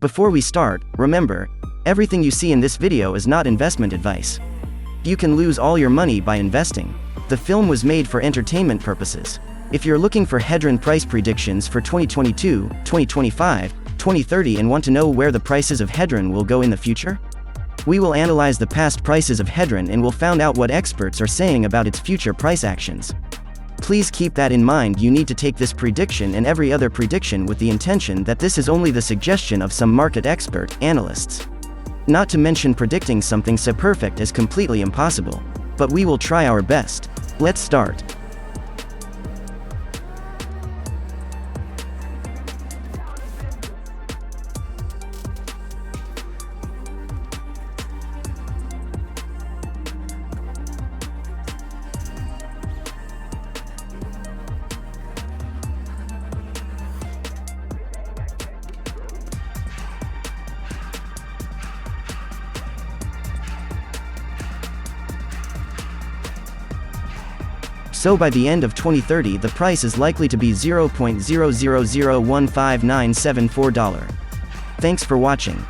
Before we start, remember, everything you see in this video is not investment advice. You can lose all your money by investing. The film was made for entertainment purposes. If you're looking for Hedron price predictions for 2022, 2025, 2030 and want to know where the prices of Hedron will go in the future, we will analyze the past prices of Hedron and will find out what experts are saying about its future price actions. Please keep that in mind. You need to take this prediction and every other prediction with the intention that this is only the suggestion of some market expert, analysts. Not to mention predicting something so perfect is completely impossible. But we will try our best. Let's start. So by the end of 2030 the price is likely to be $0.000159794. Thanks for watching.